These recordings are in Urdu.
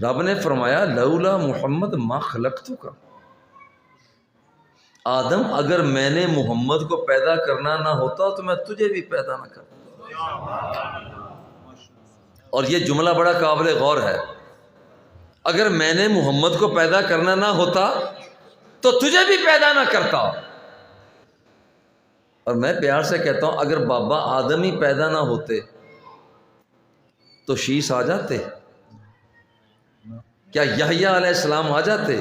رب نے فرمایا لولا محمد ما خلقتک، آدم اگر میں نے محمد کو پیدا کرنا نہ ہوتا تو میں تجھے بھی پیدا نہ کرتا۔ اور یہ جملہ بڑا قابل غور ہے، اگر میں نے محمد کو پیدا کرنا نہ ہوتا تو تجھے بھی پیدا نہ کرتا۔ اور میں پیار سے کہتا ہوں اگر بابا آدم ہی پیدا نہ ہوتے تو شیش آ جاتے؟ کیا یحییٰ علیہ السلام آ جاتے؟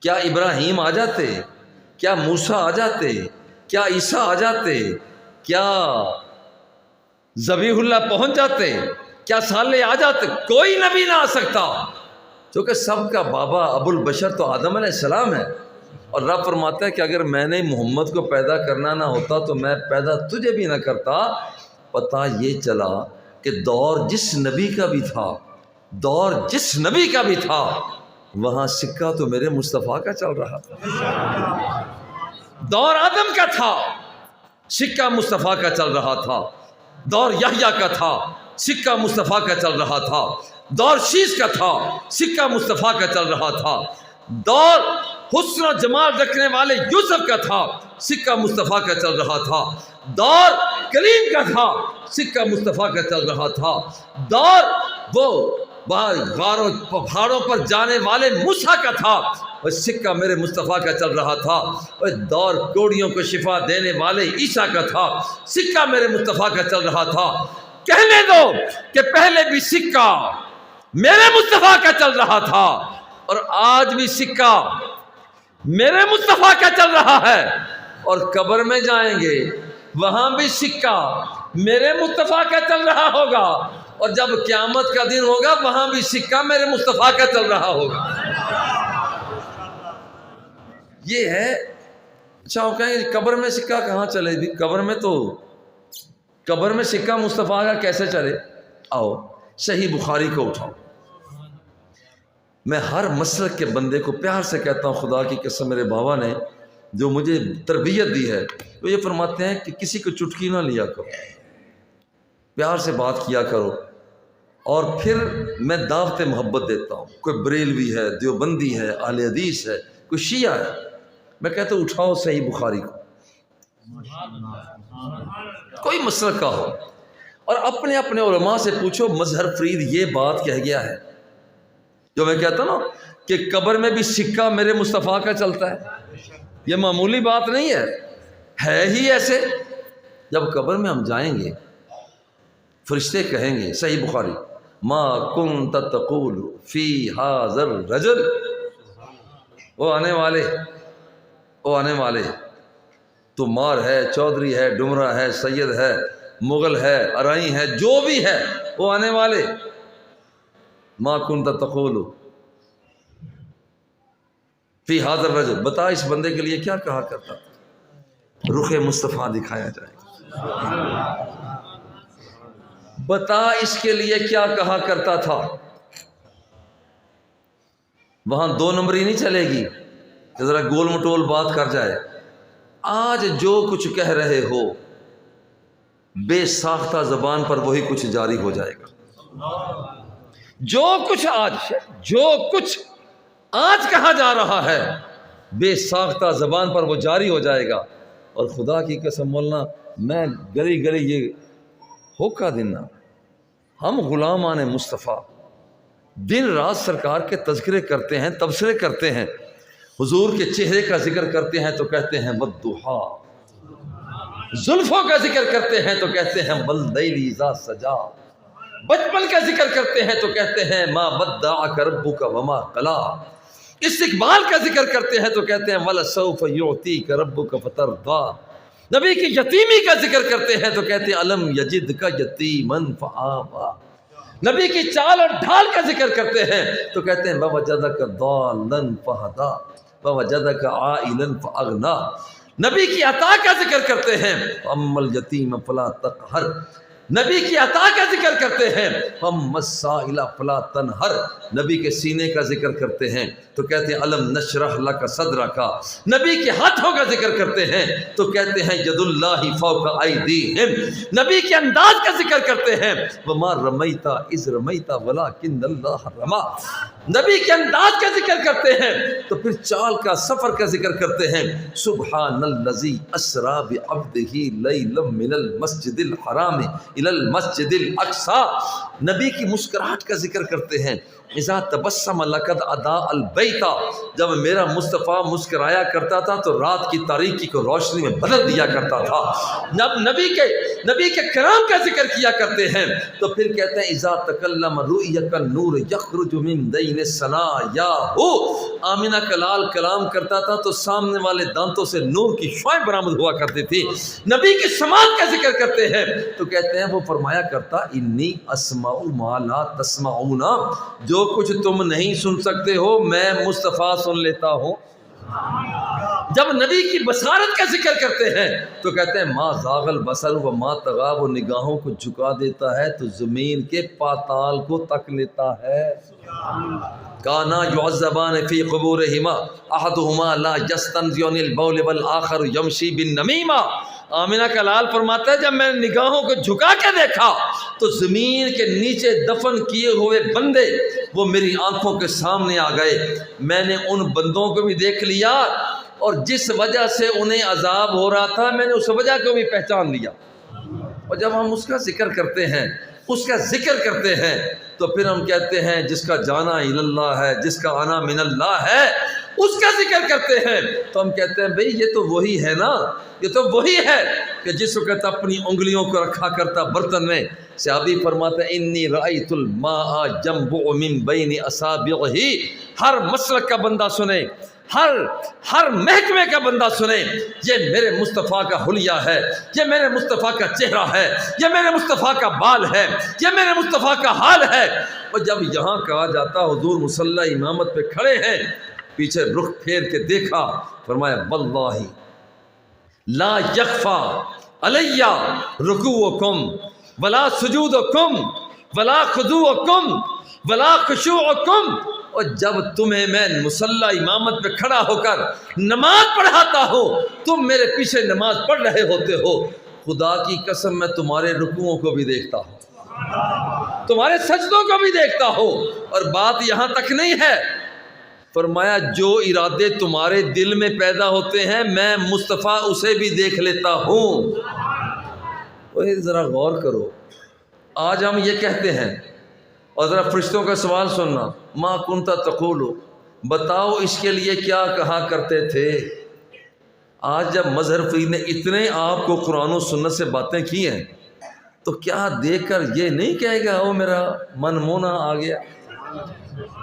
کیا ابراہیم آ جاتے؟ کیا موسیٰ آ جاتے؟ کیا عیسیٰ آ جاتے؟ کیا ذبیح اللہ پہنچ جاتے؟ کیا صالح آ جاتے؟ کوئی نبی نہ آ سکتا، کیونکہ سب کا بابا ابو البشر تو آدم علیہ السلام ہے۔ اور رب فرماتا ہے کہ اگر میں نے محمد کو پیدا کرنا نہ ہوتا تو میں پیدا تجھے بھی نہ کرتا۔ پتہ یہ چلا کہ دور جس نبی کا بھی تھا، دور جس نبی کا بھی تھا، وہاں سکہ تو میرے مصطفیٰ کا چل رہا تھا۔ دور آدم کا تھا، سکہ مصطفیٰ کا چل رہا تھا۔ دور یحییٰ کا تھا، سکہ مصطفیٰ کا چل رہا تھا۔ دور شیش کا تھا، سکہ مصطفیٰ کا چل رہا تھا۔ دور حسن و جمال رکھنے والے یوسف کا تھا، سکہ مصطفیٰ کا چل رہا تھا۔ دور کلیم کا تھا، سکہ مصطفیٰ کا چل رہا تھا۔ دور وہ غاروں پہاڑوں پر جانے والے موسیٰ کا تھا، اور سکہ میرے مصطفیٰ کا چل رہا تھا۔ اور دور کوڑیوں کو شفا دینے والے عیسیٰ کا تھا، سکہ میرے مصطفیٰ کا چل رہا تھا۔ کہنے دو کہ پہلے بھی سکہ میرے مصطفیٰ کا چل رہا تھا، اور آج بھی سکہ میرے مصطفیٰ کا چل رہا ہے۔ اور قبر میں جائیں گے وہاں بھی سکہ میرے مصطفیٰ کا چل رہا ہوگا، اور جب قیامت کا دن ہوگا وہاں بھی سکہ میرے مصطفیٰ کا چل رہا ہوگا۔ یہ ہے۔ اچھا وہ کہیں قبر میں سکہ کہاں چلے بھی؟ قبر میں سکہ مصطفیٰ کا کیسے چلے؟ آؤ صحیح بخاری کو اٹھاؤ۔ میں ہر مسلک کے بندے کو پیار سے کہتا ہوں، خدا کی قسم میرے بابا نے جو مجھے تربیت دی ہے وہ یہ فرماتے ہیں کہ کسی کو چٹکی نہ لیا کرو، پیار سے بات کیا کرو۔ اور پھر میں دعوت محبت دیتا ہوں، کوئی بریلوی ہے، دیوبندی ہے، اہل حدیث ہے، کوئی شیعہ ہے، میں کہتا ہوں اٹھاؤ صحیح بخاری کو، کوئی مسلک کا ہو، اور اپنے اپنے علماء سے پوچھو مظہر فرید یہ بات کہہ گیا ہے جو میں کہتا ہوں نا کہ قبر میں بھی سکہ میرے مصطفیٰ کا چلتا ہے۔ یہ معمولی بات نہیں ہے ہی ایسے۔ جب قبر میں ہم جائیں گے فرشتے کہیں گے، صحیح بخاری، ما کنت تقول فی ھذا الرجل، وہ آنے والے تو مار ہے، چودھری ہے، ڈمرا ہے، سید ہے، مغل ہے، ارائی ہے، جو بھی ہے وہ آنے والے، ما کنت تقول فی ھذا الرجل، بتا اس بندے کے لیے کیا کہا کرتا تھا؟ رخ مصطفیٰ دکھایا جائے گا۔ بتا اس کے لیے کیا کہا کرتا تھا؟ وہاں دو نمبری نہیں چلے گی کہ ذرا گول مٹول بات کر جائے۔ آج جو کچھ کہہ رہے ہو بے ساختہ زبان پر وہی کچھ جاری ہو جائے گا۔ جو کچھ آج کہا جا رہا ہے بے ساختہ زبان پر وہ جاری ہو جائے گا۔ اور خدا کی قسم مولانا، میں گلی گلی یہ ہوکا دینا، ہم غلامان مصطفیٰ دن رات سرکار کے تذکرے کرتے ہیں، تبصرے کرتے ہیں، حضور کے چہرے کا ذکر کرتے ہیں تو کہتے ہیں والضحیٰ، زلفوں کا ذکر کرتے ہیں تو کہتے ہیں واللیل اذا سجا، بچپن کا ذکر کرتے ہیں تو کہتے ہیں ما ودعک ربک وما قلی، استقبال کا ذکر کرتے ہیں تو کہتے ہیں ولسوف یعطیک ربک فترضی، نبی کی یتیمی کا ذکر کرتے ہیں تو کہتے ہیں الم یجدک یتیما فآوی، نبی کی چال اور ڈھال کا ذکر کرتے ہیں تو کہتے ہیں ووجدک ضالا فہدی ووجدک عائلا فاغنی، نبی کی عطا کا ذکر کرتے ہیں اما الیتیم فلا تقہر، نبی کی عطا کا ذکر کرتے ہیں، ہم مسائل فلا تنہر، نبی کے سینے کا ذکر کرتے ہیں تو کہتے ہیں الم نشرح لک صدرک، نبی کے ہاتھوں کا ذکر کرتے ہیں تو کہتے ہیں ید اللہ فوق ایدیہم، نبی کے انداز کا ذکر کرتے ہیں وما رمیت اذ رمیت ولکن اللہ رمی، نبی کے انداز کا ذکر کرتے ہیں تو پھر چال کا سفر کا ذکر کرتے ہیں سبحان الذی اسری بعبدہ لیلا من المسجد الحرام الی المسجد الاقصی، نبی کی مسکراہٹ کا ذکر کرتے ہیں اذا تبسم لقد اضاء البیت، جب میرا مصطفیٰ مسکرایا کرتا تھا تو رات کی تاریکی کو روشنی میں بدل دیا کرتا تھا، جب نبی کے کرام کا ذکر کیا کرتے ہیں تو پھر کہتے ہیں اذا تکلم رؤیک النور یخرج من بین الثنایاہ، آمینہ کا لال کلام کرتا تھا تو سامنے والے دانتوں سے نور کی شعاعیں برآمد ہوا کرتی تھی، نبی کی سماعت کا ذکر کرتے ہیں تو کہتے ہیں وہ فرمایا کرتا انی اسمع ما لا تسمعون، جو کچھ تم نہیں سن سکتے ہو میں مصطفیٰ سن لیتا ہوں۔ جب نبی کی بصارت کا ذکر کرتے ہیں تو کہتے ہیں ما زاغ البصر و ما طغی، وہ نگاہوں کو جھکا دیتا ہے تو زمین کے پاتال کو تک لیتا ہے۔ کانا یعذبان فی قبورہما احدہما لا یستنزع عن البول والآخر یمشی بالنمیمہ، آمینہ کا لال فرماتا ہے جب میں نے نگاہوں کو جھکا کے دیکھا تو زمین کے نیچے دفن کیے ہوئے بندے وہ میری آنکھوں کے سامنے آ گئے، میں نے ان بندوں کو بھی دیکھ لیا اور جس وجہ سے انہیں عذاب ہو رہا تھا میں نے اس وجہ کو بھی پہچان لیا۔ اور جب ہم اس کا ذکر کرتے ہیں تو پھر ہم کہتے ہیں جس کا جانا اللہ ہے، جس کا آنا من اللہ ہے، اس کا ذکر کرتے ہیں تو ہم کہتے ہیں بھئی یہ تو وہی ہے نا، یہ تو وہی ہے کہ جس وقت اپنی انگلیوں کو رکھا کرتا برتن میں، صحابی فرماتا ہے انی رأیت الماء ينبع من بین اصابعہ، ہر مسلک کا بندہ سنے، ہر محکمے کا بندہ سنے، یہ میرے مصطفیٰ کا حلیہ ہے، یہ میرے مصطفیٰ کا چہرہ ہے، یہ میرے مصطفیٰ کا بال ہے، یہ میرے مصطفیٰ کا حال ہے۔ اور جب یہاں کہا جاتا حضور مصلی امامت پہ کھڑے ہیں، پیچھے رخ پھیر کے دیکھا، فرمایا واللہ لا یخفا علی رکوعکم ولا سجودکم ولا خضوعکم ولا خشوعکم، اور جب تمہیں میں مصلی امامت پہ کھڑا ہو کر نماز پڑھاتا ہوں تم میرے پیچھے نماز پڑھ رہے ہوتے ہو، خدا کی قسم میں تمہارے رکوعوں کو بھی دیکھتا ہوں، تمہارے سجدوں کو بھی دیکھتا ہوں، اور بات یہاں تک نہیں ہے، فرمایا جو ارادے تمہارے دل میں پیدا ہوتے ہیں میں مصطفیٰ اسے بھی دیکھ لیتا ہوں۔ ذرا غور کرو، آج ہم یہ کہتے ہیں، اور ذرا فرشتوں کا سوال سننا، ما کنت تقول، بتاؤ اس کے لیے کیا کہا کرتے تھے۔ آج جب مظہر فرید نے اتنے آپ کو قرآن و سنت سے باتیں کی ہیں تو کیا دیکھ کر یہ نہیں کہے گا وہ میرا من مونا آ گیا،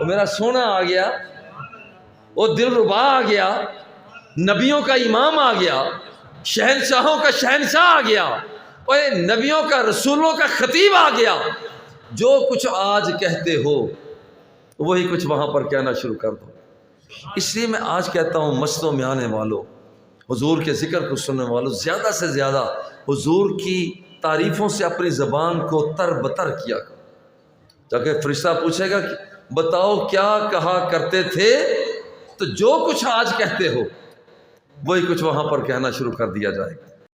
وہ میرا سونا آ گیا، وہ دل ربا آ گیا، نبیوں کا امام آ گیا، شہنشاہوں کا شہنشاہ آ گیا، اور نبیوں کا رسولوں کا خطیب آ گیا، جو کچھ آج کہتے ہو وہی کچھ وہاں پر کہنا شروع کر دو۔ اس لیے میں آج کہتا ہوں مسجدوں میں آنے والوں، حضور کے ذکر کو سننے والوں، زیادہ سے زیادہ حضور کی تعریفوں سے اپنی زبان کو تر بتر کیا کرو، تاکہ فرشتہ پوچھے گا کہ بتاؤ کیا کہا کرتے تھے، تو جو کچھ آج کہتے ہو وہی کچھ وہاں پر کہنا شروع کر دیا جائے گا۔